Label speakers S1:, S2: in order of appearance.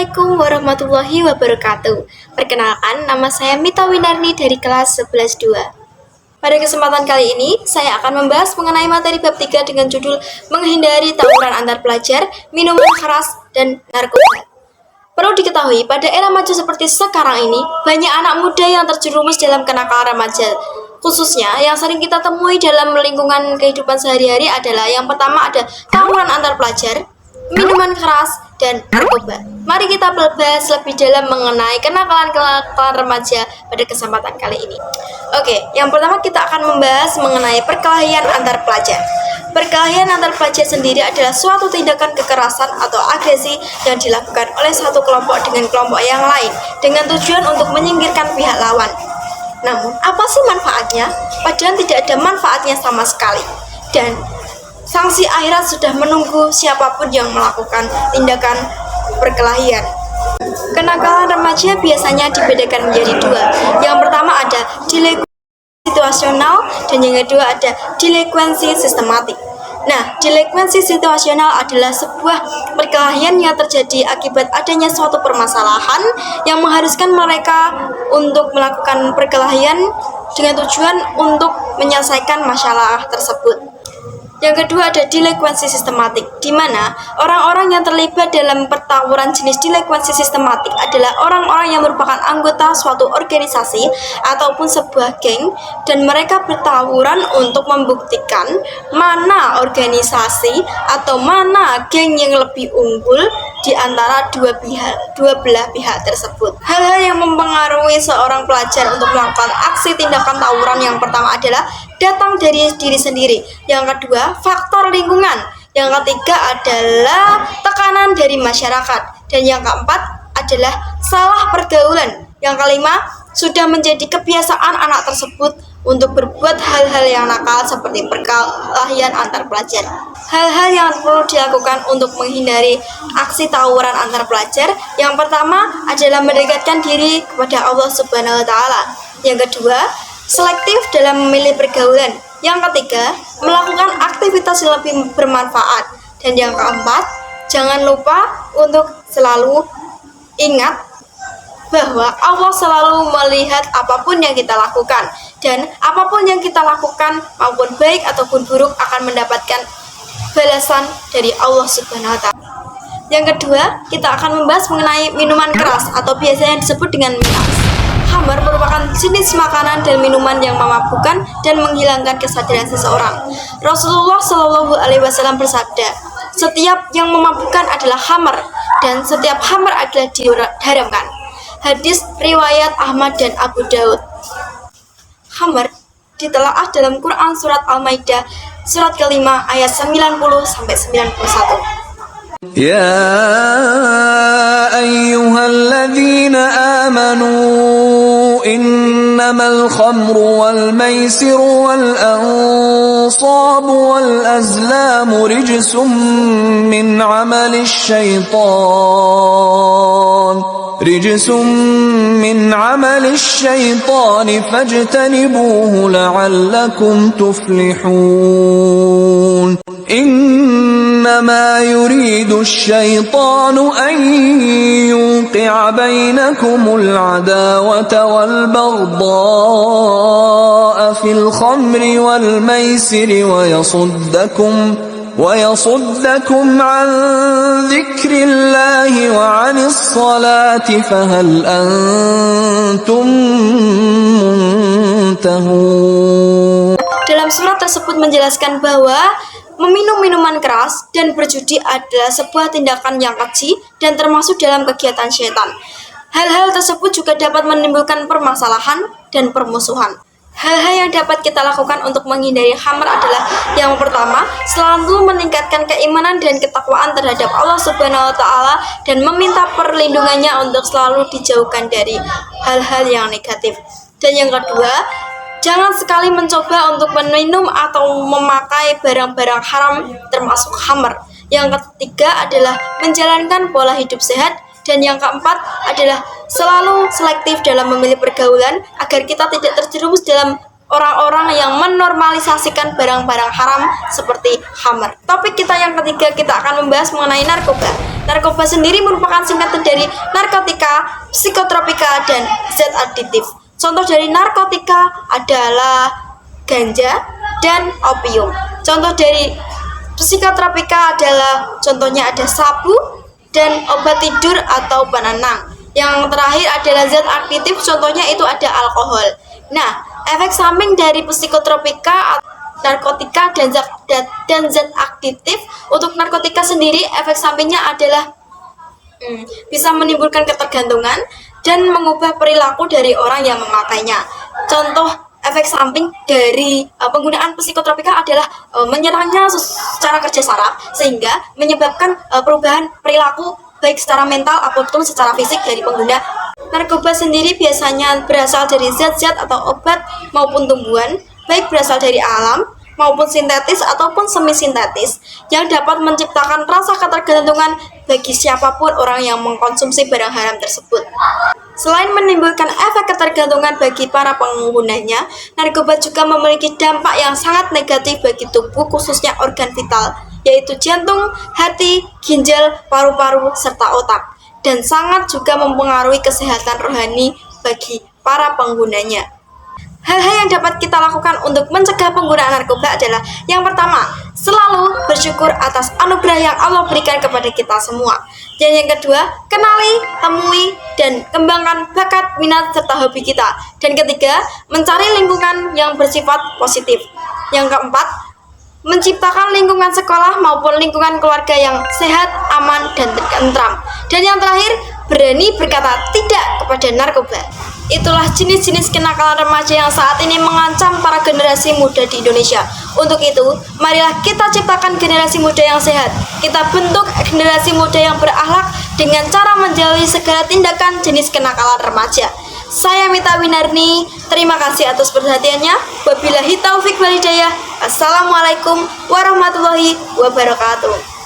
S1: Assalamualaikum warahmatullahi wabarakatuh. Perkenalkan, nama saya Mita Winarni dari kelas 11-2. Pada kesempatan kali ini, saya akan membahas mengenai materi bab 3 dengan judul Menghindari Tawuran Antar Pelajar, Minuman Keras, dan Narkoba. Perlu diketahui, pada era maju seperti sekarang ini, banyak anak muda yang terjerumus dalam kenakalan remaja. Khususnya, yang sering kita temui dalam lingkungan kehidupan sehari-hari adalah yang pertama ada tawuran antar pelajar, minuman keras, dan narkoba. Mari kita bahas lebih dalam mengenai kenakalan-kenakalan remaja pada kesempatan kali ini. Oke, yang pertama kita akan membahas mengenai perkelahian antar pelajar. Perkelahian antar pelajar sendiri adalah suatu tindakan kekerasan atau agresi yang dilakukan oleh satu kelompok dengan kelompok yang lain dengan tujuan untuk menyingkirkan pihak lawan. Namun, apa sih manfaatnya? Padahal tidak ada manfaatnya sama sekali. Dan sanksi akhirat sudah menunggu siapapun yang melakukan tindakan perkelahian. Kenakalan remaja biasanya dibedakan menjadi dua. Yang pertama ada delinkuensi situasional dan yang kedua ada delinkuensi sistematik. Nah, delinkuensi situasional adalah sebuah perkelahian yang terjadi akibat adanya suatu permasalahan yang mengharuskan mereka untuk melakukan perkelahian dengan tujuan untuk menyelesaikan masalah tersebut. Yang kedua ada delinkuensi sistematik, di mana orang-orang yang terlibat dalam pertawuran jenis delinkuensi sistematik adalah orang-orang yang merupakan anggota suatu organisasi ataupun sebuah geng, dan mereka bertawuran untuk membuktikan mana organisasi atau mana geng yang lebih unggul di antara dua belah pihak tersebut. Hal-hal yang mempengaruhi seorang pelajar untuk melakukan aksi tindakan tawuran yang pertama adalah datang dari diri sendiri. Yang kedua, faktor lingkungan. Yang ketiga adalah tekanan dari masyarakat. Dan yang keempat adalah salah pergaulan. Yang kelima, sudah menjadi kebiasaan anak tersebut untuk berbuat hal-hal yang nakal seperti perkelahian antar pelajar. Hal-hal yang perlu dilakukan untuk menghindari aksi tawuran antar pelajar, yang pertama adalah mendekatkan diri kepada Allah Subhanahu wa Ta'ala. Yang kedua, selektif dalam memilih pergaulan. Yang ketiga, melakukan aktivitas yang lebih bermanfaat. Dan yang keempat, jangan lupa untuk selalu ingat bahwa Allah selalu melihat apapun yang kita lakukan, dan apapun yang kita lakukan maupun baik ataupun buruk akan mendapatkan balasan dari Allah Subhanahu wa Ta'ala. Yang kedua, kita akan membahas mengenai minuman keras atau biasanya disebut dengan miras. Khamar merupakan jenis makanan dan minuman yang memabukkan dan menghilangkan kesadaran seseorang. Rasulullah Shallallahu Alaihi Wasallam bersabda, setiap yang memabukkan adalah khamar, dan setiap khamar adalah diharamkan. Hadis riwayat Ahmad dan Abu Daud. Khamar ditelaah dalam Quran surat Al-Maidah surat kelima ayat 90-91.
S2: يا أيها الذين آمنوا إنما الخمر والميسر والأنصاب والأزلام رجس من عمل الشيطان فاجتنبوه لعلكم تفلحون إنما يريد الشيطان أن يوقع بينكم العداوة والبغضاء في الخمر والميسر ويصدكم عن ذكر الله وعن الصلاة فهل أنتم منتهون.
S1: Dalam surat tersebut menjelaskan bahwa meminum minuman keras dan berjudi adalah sebuah tindakan yang keji dan termasuk dalam kegiatan syaitan. Hal-hal tersebut juga dapat menimbulkan permasalahan dan permusuhan. Hal-hal yang dapat kita lakukan untuk menghindari khamar adalah yang pertama, selalu meningkatkan keimanan dan ketakwaan terhadap Allah Subhanahu wa Ta'ala dan meminta perlindungannya untuk selalu dijauhkan dari hal-hal yang negatif. Dan yang kedua, jangan sekali mencoba untuk meminum atau memakai barang-barang haram termasuk khamar. Yang ketiga adalah menjalankan pola hidup sehat. Dan yang keempat adalah selalu selektif dalam memilih pergaulan agar kita tidak terjerumus dalam orang-orang yang menormalisasikan barang-barang haram seperti khamar. Topik kita yang ketiga, kita akan membahas mengenai narkoba. Narkoba sendiri merupakan singkatan dari narkotika, psikotropika, dan zat aditif. Contoh dari narkotika adalah ganja dan opium. Contoh dari psikotropika adalah contohnya ada sabu dan obat tidur atau penenang. Yang terakhir adalah zat aktif, contohnya itu ada alkohol. Nah, efek samping dari psikotropika, narkotika, dan zat aktif untuk narkotika sendiri efek sampingnya adalah bisa menimbulkan ketergantungan dan mengubah perilaku dari orang yang memakainya. Contoh efek samping dari penggunaan psikotropika adalah menyerangnya secara kerja saraf sehingga menyebabkan perubahan perilaku baik secara mental ataupun secara fisik dari pengguna. Narkoba sendiri biasanya berasal dari zat-zat atau obat maupun tumbuhan, baik berasal dari alam maupun sintetis ataupun semi sintetis yang dapat menciptakan rasa ketergantungan bagi siapapun orang yang mengkonsumsi barang haram tersebut. Selain menimbulkan efek ketergantungan bagi para penggunanya, narkoba juga memiliki dampak yang sangat negatif bagi tubuh, khususnya organ vital, yaitu jantung, hati, ginjal, paru-paru, serta otak, dan sangat juga mempengaruhi kesehatan rohani bagi para penggunanya. Hal-hal yang dapat kita lakukan untuk mencegah penggunaan narkoba adalah yang pertama, selalu bersyukur atas anugerah yang Allah berikan kepada kita semua. Dan yang kedua, kenali, temui, dan kembangkan bakat, minat, serta hobi kita. Dan ketiga, mencari lingkungan yang bersifat positif. Yang keempat, menciptakan lingkungan sekolah maupun lingkungan keluarga yang sehat, aman, dan tentram. Dan yang terakhir, berani berkata tidak kepada narkoba. Itulah jenis-jenis kenakalan remaja yang saat ini mengancam para generasi muda di Indonesia. Untuk itu, marilah kita ciptakan generasi muda yang sehat. Kita bentuk generasi muda yang berakhlak dengan cara menjauhi segala tindakan jenis kenakalan remaja. Saya Mita Winarni, terima kasih atas perhatiannya. Wabillahi taufik wal hidayah. Assalamualaikum warahmatullahi wabarakatuh.